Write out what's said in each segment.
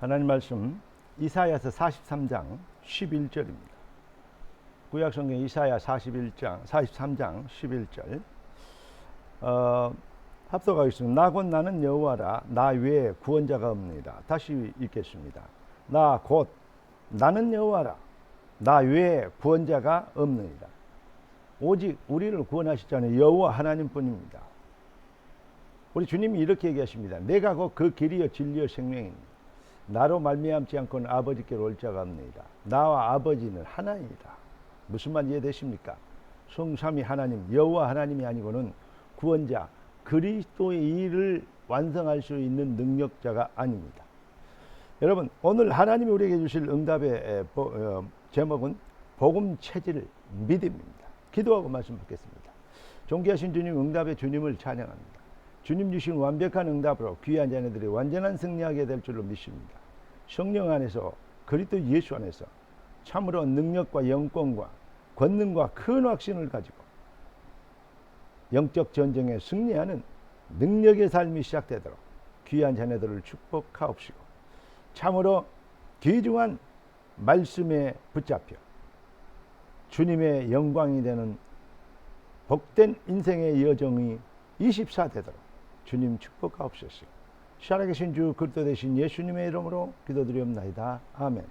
하나님 말씀 이사야서 43장 11절입니다. 구약성경 이사야 43장 11절 합독하겠습니다. 나 곧 나는 여호와라. 나 외에 구원자가 없느니라. 다시 읽겠습니다. 나 곧 나는 여호와라. 나 외에 구원자가 없느니라. 오직 우리를 구원하시자는 여호와 하나님뿐입니다. 우리 주님이 이렇게 얘기하십니다. 내가 곧 그 길이요 진리요 생명이니 나로 말미암지 않고는 아버지께로 올 자가 없느니라. 나와 아버지는 하나이다. 무슨 말 이해되십니까? 성삼위 하나님 여호와 하나님이 아니고는 구원자 그리스도의 일을 완성할 수 있는 능력자가 아닙니다. 여러분, 오늘 하나님이 우리에게 주실 응답의 제목은 복음 체질 믿음입니다. 기도하고 말씀 받겠습니다. 존귀하신 주님, 응답의 주님을 찬양합니다. 주님 주신 완벽한 응답으로 귀한 자녀들이 완전한 승리하게 될 줄로 믿습니다. 성령 안에서 그리스도 예수 안에서 참으로 능력과 영권과 권능과 큰 확신을 가지고 영적 전쟁에 승리하는 능력의 삶이 시작되도록 귀한 자녀들을 축복하옵시고 참으로 귀중한 말씀에 붙잡혀 주님의 영광이 되는 복된 인생의 여정이 24 되도록 주님 축복하옵소서. 살아계신 주 그리스도 되신 예수님의 이름으로 기도드리옵나이다. 아멘.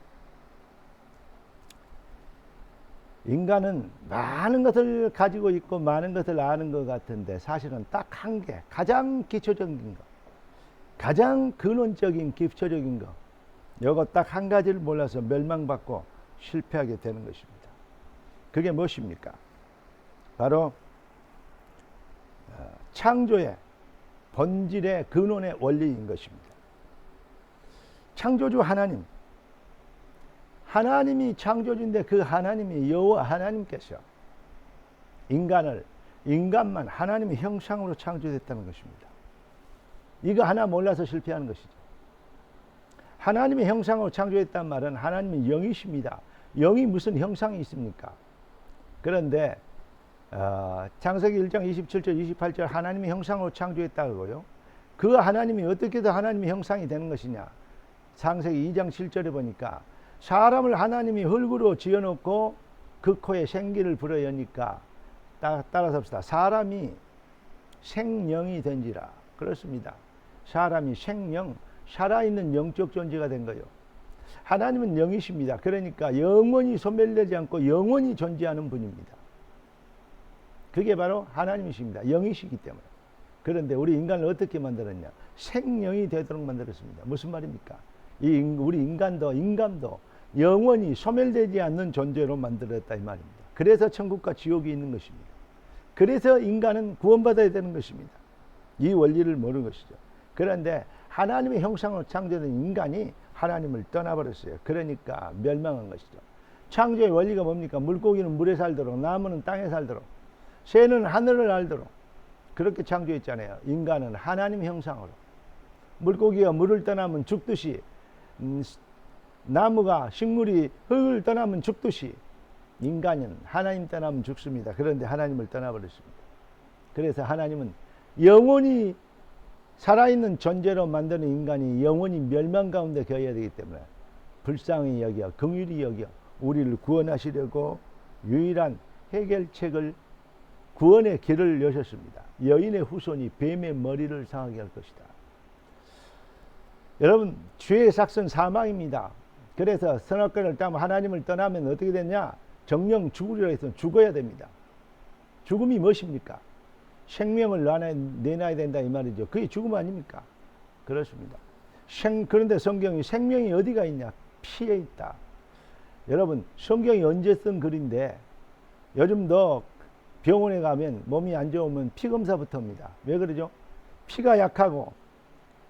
인간은 많은 것을 가지고 있고 많은 것을 아는 것 같은데 사실은 딱 한 개, 가장 기초적인 것, 가장 근원적인 기초적인 것, 이거 딱 한 가지를 몰라서 멸망받고 실패하게 되는 것입니다. 그게 무엇입니까? 바로 창조의 본질의 근원의 원리인 것입니다. 창조주 하나님, 하나님이 창조주인데 그 하나님이 여호와 하나님께서 인간만 하나님의 형상으로 창조됐다는 것입니다. 이거 하나 몰라서 실패하는 것이죠. 하나님의 형상으로 창조했단 말은 하나님은 영이십니다. 영이 무슨 형상이 있습니까? 그런데 창세기 1장 27절 28절 하나님의 형상으로 창조했다고요. 그 하나님이 어떻게 더 하나님의 형상이 되는 것이냐. 창세기 2장 7절에 보니까 사람을 하나님이 흙으로 지어놓고 그 코에 생기를 불어여니까 따라서 합시다. 사람이 생명이 된지라. 그렇습니다. 사람이 생명, 살아있는 영적 존재가 된 거예요. 하나님은 영이십니다. 그러니까 영원히 소멸되지 않고 영원히 존재하는 분입니다. 그게 바로 하나님이십니다. 영이시기 때문에. 그런데 우리 인간을 어떻게 만들었냐? 생명이 되도록 만들었습니다. 무슨 말입니까? 우리 인간도 영원히 소멸되지 않는 존재로 만들었다 이 말입니다. 그래서 천국과 지옥이 있는 것입니다. 그래서 인간은 구원받아야 되는 것입니다. 이 원리를 모르는 것이죠. 그런데 하나님의 형상으로 창조된 인간이 하나님을 떠나버렸어요. 그러니까 멸망한 것이죠. 창조의 원리가 뭡니까? 물고기는 물에 살도록, 나무는 땅에 살도록, 새는 하늘을 알도록 그렇게 창조했잖아요. 인간은 하나님의 형상으로. 물고기가 물을 떠나면 죽듯이 나무가 식물이 흙을 떠나면 죽듯이 인간은 하나님 떠나면 죽습니다. 그런데 하나님을 떠나버렸습니다. 그래서 하나님은 영원히 살아있는 존재로 만드는 인간이 영원히 멸망 가운데 겨야 되기 때문에 불쌍히 여겨 긍휼히 여겨 우리를 구원하시려고 유일한 해결책을 구원의 길을 여셨습니다. 여인의 후손이 뱀의 머리를 상하게 할 것이다. 여러분, 죄의 삭은 사망입니다. 그래서 선악과를 따면 하나님을 떠나면 어떻게 되냐? 정령 죽으리라 해서 죽어야 됩니다. 죽음이 무엇입니까? 생명을 내놔야 된다 이 말이죠. 그게 죽음 아닙니까? 그렇습니다. 그런데 성경이 생명이 어디가 있냐? 피에 있다. 여러분, 성경이 언제 쓴 글인데 요즘도 병원에 가면 몸이 안 좋으면 피 검사부터 합니다. 왜 그러죠? 피가 약하고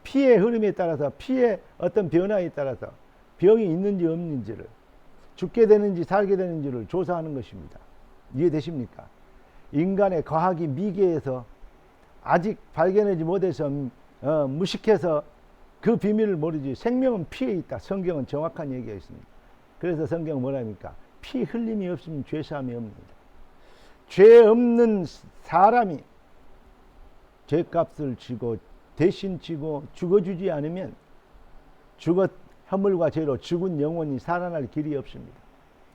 피의 흐름에 따라서 피의 어떤 변화에 따라서 병이 있는지 없는지를 죽게 되는지 살게 되는지를 조사하는 것입니다. 이해되십니까? 인간의 과학이 미개해서 아직 발견하지 못해서 무식해서 그 비밀을 모르지. 생명은 피에 있다. 성경은 정확한 얘기가 있습니다. 그래서 성경은 뭐라 합니까? 피 흘림이 없으면 죄사함이 없습니다. 죄 없는 사람이 죄값을 지고 대신 지고 죽어주지 않으면 허물과 죄로 죽은 영혼이 살아날 길이 없습니다.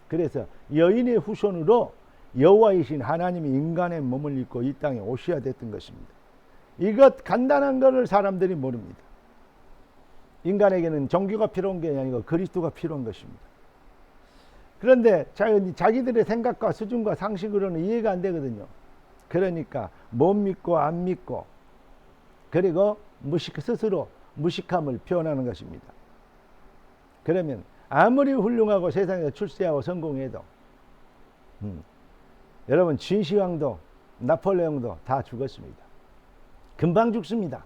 그래서 여인의 후손으로 여호와이신 하나님이 인간의 몸을 입고 이 땅에 오셔야 됐던 것입니다. 이것 간단한 것을 사람들이 모릅니다. 인간에게는 종교가 필요한 게 아니고 그리스도가 필요한 것입니다. 그런데 자기들의 생각과 수준과 상식으로는 이해가 안 되거든요. 그러니까 못 믿고 안 믿고 그리고 스스로 무식함을 표현하는 것입니다. 그러면 아무리 훌륭하고 세상에서 출세하고 성공해도 여러분 진시황도 나폴레옹도 다 죽었습니다. 금방 죽습니다.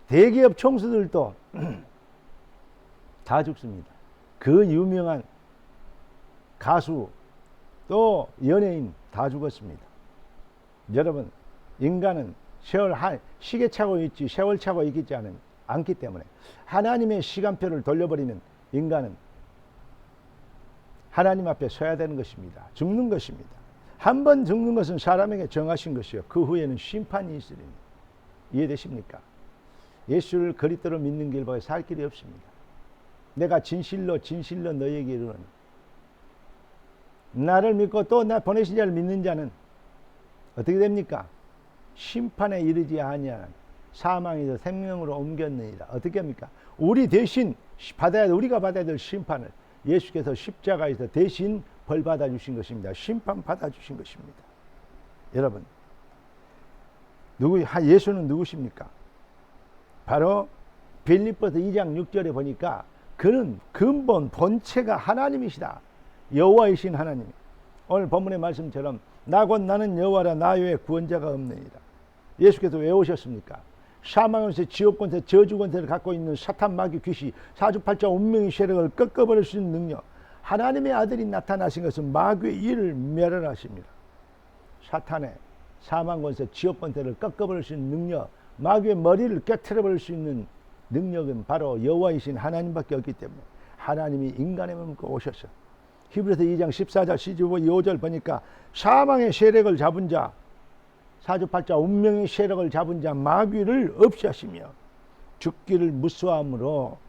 대기업 총수들도 다 죽습니다. 그 유명한 가수 또 연예인 다 죽었습니다. 여러분 인간은 시계 차고 있지 세월 차고 있지 않기 때문에 하나님의 시간표를 돌려버리면 인간은 하나님 앞에 서야 되는 것입니다. 죽는 것입니다. 한 번 죽는 것은 사람에게 정하신 것이요 그 후에는 심판이 있으리니 이해되십니까? 예수를 그리스도로 믿는 길밖에 살 길이 없습니다. 내가 진실로 너희에게 이르노니 나를 믿고 또 나 보내신 자를 믿는 자는 어떻게 됩니까? 심판에 이르지 아니하는 사망에서 생명으로 옮겼느니라. 어떻게 합니까? 우리 대신 우리가 받아야 될 심판을 예수께서 십자가에서 대신 벌 받아 주신 것입니다. 심판 받아 주신 것입니다. 여러분 예수는 누구십니까? 바로 빌립보서 2장 6절에 보니까 그는 근본 본체가 하나님이시다. 여호와이신 하나님. 오늘 본문의 말씀처럼 나 곧 나는 여호와라 나 외에 구원자가 없느니라. 예수께서 왜 오셨습니까? 사망권세, 지옥권세, 저주권세를 갖고 있는 사탄 마귀 귀신 사주팔자 운명의 세력을 꺾어버릴 수 있는 능력, 하나님의 아들이 나타나신 것은 마귀의 일을 멸하십니다. 사탄의 사망권세, 지옥권세를 꺾어버릴 수 있는 능력, 마귀의 머리를 깨트려버릴 수 있는 능력은 바로 여호와이신 하나님밖에 없기 때문에 하나님이 인간의 몸을 입고 오셔서 히브리서 2장 14절 15절 보니까 사망의 세력을 잡은 자, 사주팔자 운명의 세력을 잡은 자 마귀를 없이 하시며 죽기를 무수함으로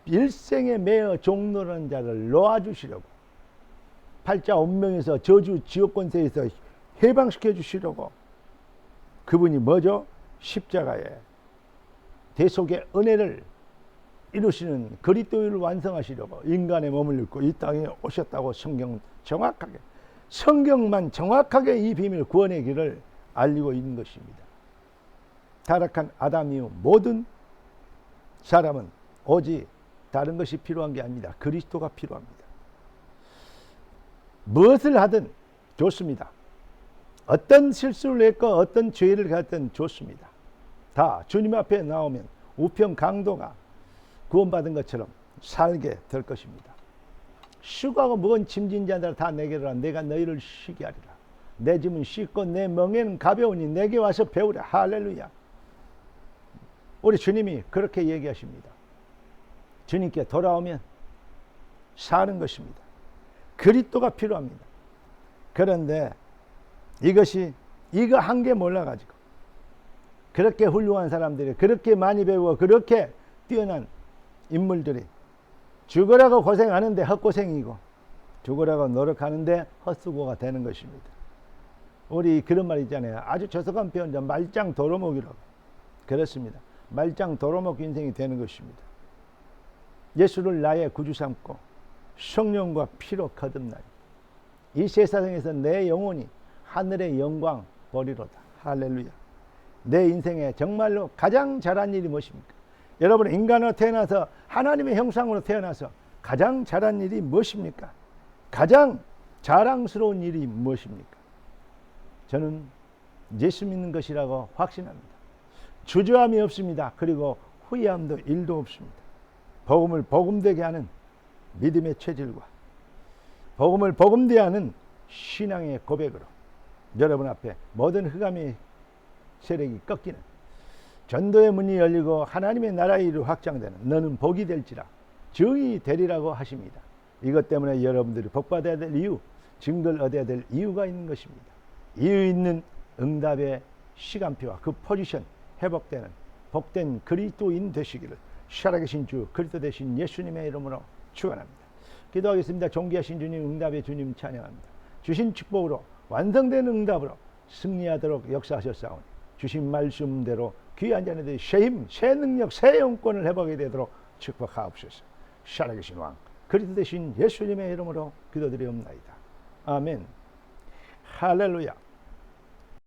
일생에 매어 종노는 자를 놓아주시려고 팔자 운명에서 저주 지옥권세에서 해방시켜 주시려고 그분이 뭐죠? 십자가에 대속의 은혜를 이루시는 그리스도를 완성하시려고 인간의 몸을 입고 이 땅에 오셨다고 성경만 정확하게 이 비밀 구원의 길을 알리고 있는 것입니다. 타락한 아담 이후 모든 사람은 오직 다른 것이 필요한 게 아닙니다. 그리스도가 필요합니다. 무엇을 하든 좋습니다. 어떤 실수를 했고 어떤 죄를 갔든 좋습니다. 다 주님 앞에 나오면 우편 강도가 구원받은 것처럼 살게 될 것입니다. 수고하고 무거운 짐진 자들아 다 내게로 와 내가 너희를 쉬게 하리라. 내 짐은 쉽고 내 멍에는 가벼우니 내게 와서 배우라. 할렐루야. 우리 주님이 그렇게 얘기하십니다. 주님께 돌아오면 사는 것입니다. 그리스도가 필요합니다. 그런데 이거 한 개 몰라가지고 그렇게 훌륭한 사람들이 그렇게 많이 배우고 그렇게 뛰어난 인물들이 죽으라고 고생하는데 헛고생이고 죽으라고 노력하는데 헛수고가 되는 것입니다. 우리 그런 말 있잖아요. 아주 저속한 표현자 말짱 도로목이라고. 그렇습니다. 말짱 도로목 인생이 되는 것입니다. 예수를 나의 구주 삼고 성령과 피로 거듭나니 이 세상에서 내 영혼이 하늘의 영광 보리로다. 할렐루야. 내 인생에 정말로 가장 잘한 일이 무엇입니까? 여러분 인간으로 태어나서 하나님의 형상으로 태어나서 가장 잘한 일이 무엇입니까? 가장 자랑스러운 일이 무엇입니까? 저는 예수 믿는 것이라고 확신합니다. 주저함이 없습니다. 그리고 후회함도 일도 없습니다. 복음을 복음되게 하는 믿음의 체질과 복음을 복음되게 하는 신앙의 고백으로 여러분 앞에 모든 흑암의 세력이 꺾이는 전도의 문이 열리고 하나님의 나라의 일이 확장되는 너는 복이 될지라 정이 되리라고 하십니다. 이것 때문에 여러분들이 복받아야 될 이유, 증거를 얻어야 될 이유가 있는 것입니다. 이유 있는 응답의 시간표와 그 포지션 회복되는 복된 그리스도인 되시기를 살아계신 주 그리스도 되신 예수님의 이름으로 축원합니다. 기도하겠습니다. 존귀하신 주님, 응답의 주님 찬양합니다. 주신 축복으로 완성된 응답으로 승리하도록 역사하셨사오니 주신 말씀대로 귀한 자녀들이 새 힘, 새 능력, 새 영권을 회복하게 되도록 축복하옵소서. 살아계신 왕 그리스도 되신 예수님의 이름으로 기도드리옵나이다. 아멘. 할렐루야.